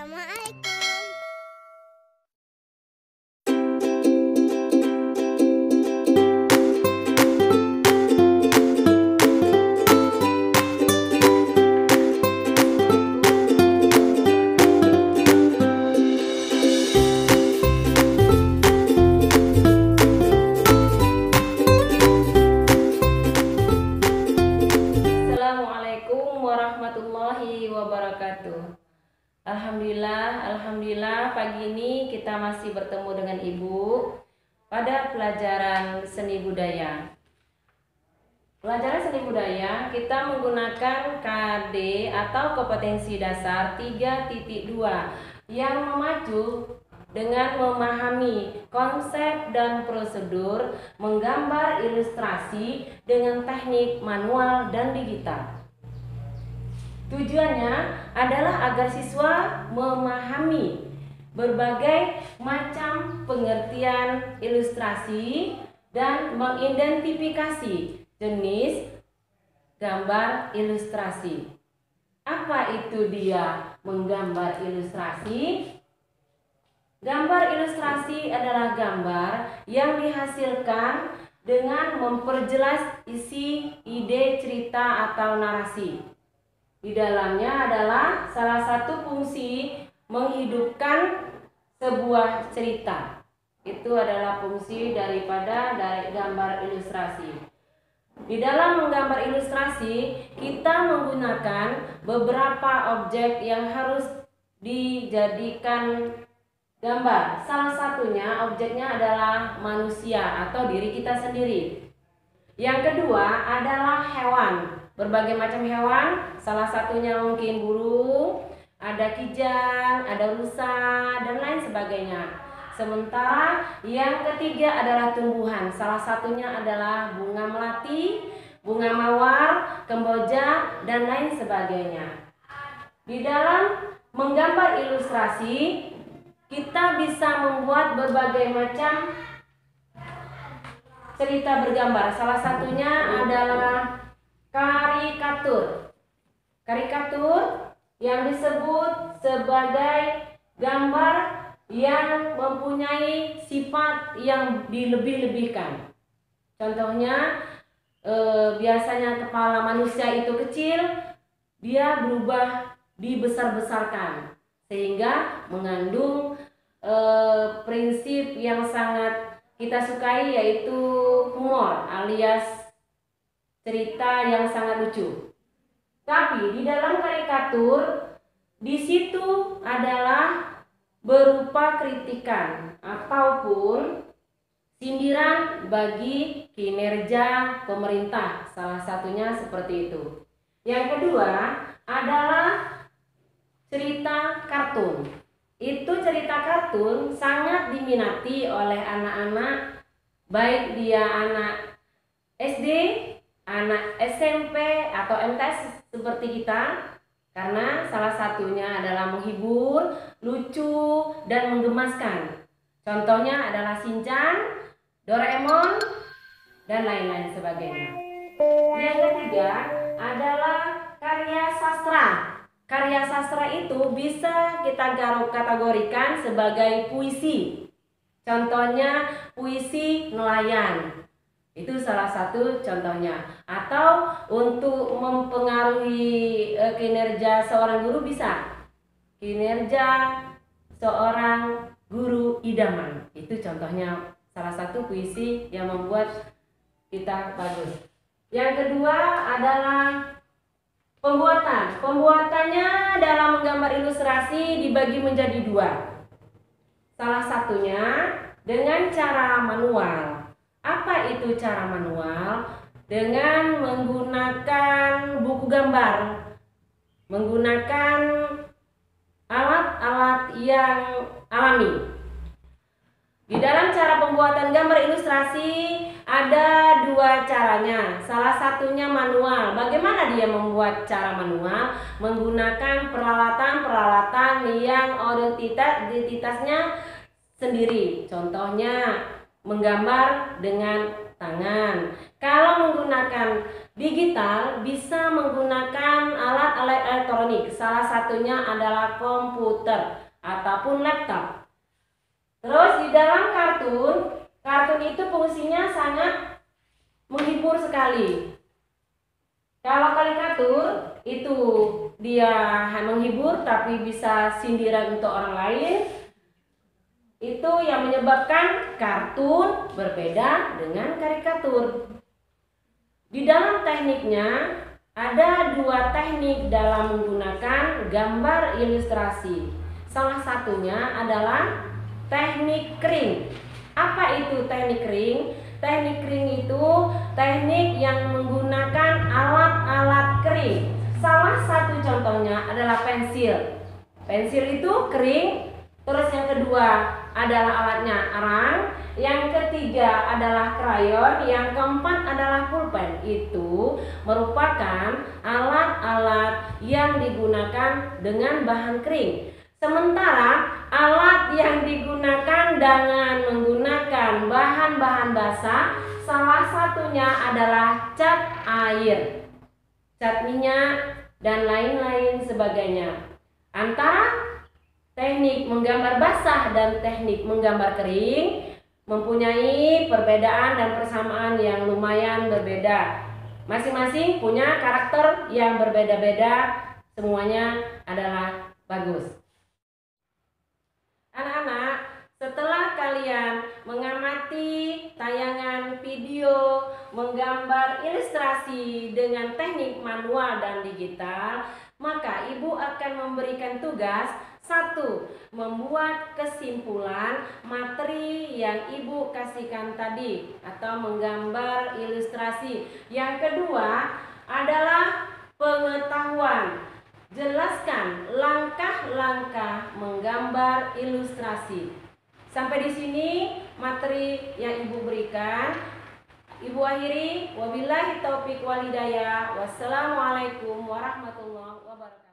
Assalamualaikum. Assalamualaikum warahmatullahi wabarakatuh. Alhamdulillah pagi ini kita masih bertemu dengan Ibu pada pelajaran seni budaya. Pelajaran seni budaya kita menggunakan KD atau kompetensi dasar 3.2 yang memacu dengan memahami konsep dan prosedur menggambar ilustrasi dengan teknik manual dan digital. Tujuannya adalah agar siswa memahami berbagai macam pengertian ilustrasi dan mengidentifikasi jenis gambar ilustrasi. Apa itu dia menggambar ilustrasi? Gambar ilustrasi adalah gambar yang dihasilkan dengan memperjelas isi, ide, cerita, atau narasi. Di dalamnya adalah salah satu fungsi menghidupkan sebuah cerita. Itu adalah fungsi dari gambar ilustrasi. Di dalam menggambar ilustrasi, kita menggunakan beberapa objek yang harus dijadikan gambar. Salah satunya objeknya adalah manusia atau diri kita sendiri. Yang kedua adalah hewan. Berbagai macam hewan, salah satunya mungkin burung, ada kijang, ada rusa, dan lain sebagainya. Sementara yang ketiga adalah tumbuhan. Salah satunya adalah bunga melati, bunga mawar, kemboja, dan lain sebagainya. Di dalam menggambar ilustrasi, kita bisa membuat berbagai macam cerita bergambar. Salah satunya adalah karikatur. Karikatur yang disebut sebagai gambar yang mempunyai sifat yang dilebih-lebihkan. Contohnya, biasanya kepala manusia itu kecil, dia berubah dibesar-besarkan sehingga mengandung prinsip yang sangat kita sukai, yaitu humor alias cerita yang sangat lucu. Tapi di dalam karikatur, di situ adalah berupa kritikan ataupun sindiran bagi kinerja pemerintah. Salah satunya seperti itu. Yang kedua adalah cerita kartun. Itu cerita kartun sangat diminati oleh anak-anak, baik dia anak SD, anak SMP atau MTS seperti kita, karena salah satunya adalah menghibur, lucu, dan menggemaskan. Contohnya adalah Shinchan, Doraemon, dan lain-lain sebagainya. Yang ketiga adalah karya sastra. Karya sastra itu bisa kita kategorikan sebagai puisi. Contohnya puisi nelayan. Itu salah satu contohnya. Atau untuk mempengaruhi kinerja seorang guru bisa. Kinerja seorang guru idaman. Itu contohnya salah satu puisi yang membuat kita bagus. Yang kedua adalah pembuatan. Pembuatannya dalam menggambar ilustrasi dibagi menjadi dua. Salah satunya dengan cara manual. Apa itu cara manual? Dengan menggunakan buku gambar, menggunakan alat-alat yang alami. Di dalam cara pembuatan gambar ilustrasi ada dua caranya. Salah satunya manual. Bagaimana dia membuat cara manual? Menggunakan peralatan-peralatan yang identitasnya sendiri. Contohnya menggambar dengan tangan. Kalau menggunakan digital bisa menggunakan alat-alat elektronik. Salah satunya adalah komputer ataupun laptop. Terus di dalam kartun itu fungsinya sangat menghibur sekali. Kalau karikatur itu dia menghibur tapi bisa sindiran untuk orang lain. Itu yang menyebabkan kartun berbeda dengan karikatur. Di dalam tekniknya ada dua teknik dalam menggunakan gambar ilustrasi. Salah satunya adalah teknik kering. Apa itu teknik kering? Teknik kering itu teknik yang menggunakan alat-alat kering. Salah satu contohnya adalah pensil. Pensil itu kering. Terus yang kedua adalah alatnya arang. Yang ketiga adalah krayon. Yang keempat adalah pulpen. Itu merupakan alat-alat yang digunakan dengan bahan kering. Sementara alat yang digunakan dengan menggunakan bahan-bahan basah, salah satunya adalah cat air, cat minyak, dan lain-lain sebagainya. Antara teknik menggambar basah dan teknik menggambar kering mempunyai perbedaan dan persamaan yang lumayan berbeda. Masing-masing punya karakter yang berbeda-beda, semuanya adalah bagus. Anak-anak, setelah kalian mengamati tayangan video menggambar ilustrasi dengan teknik manual dan digital, maka ibu akan memberikan tugas. 1. Membuat kesimpulan materi yang ibu kasihkan tadi atau menggambar ilustrasi. Yang kedua adalah pengetahuan. Jelaskan langkah-langkah menggambar ilustrasi. Sampai di sini materi yang ibu berikan. Ibu akhiri, wabillahi taufiq walhidayah. Wassalamualaikum warahmatullahi wabarakatuh.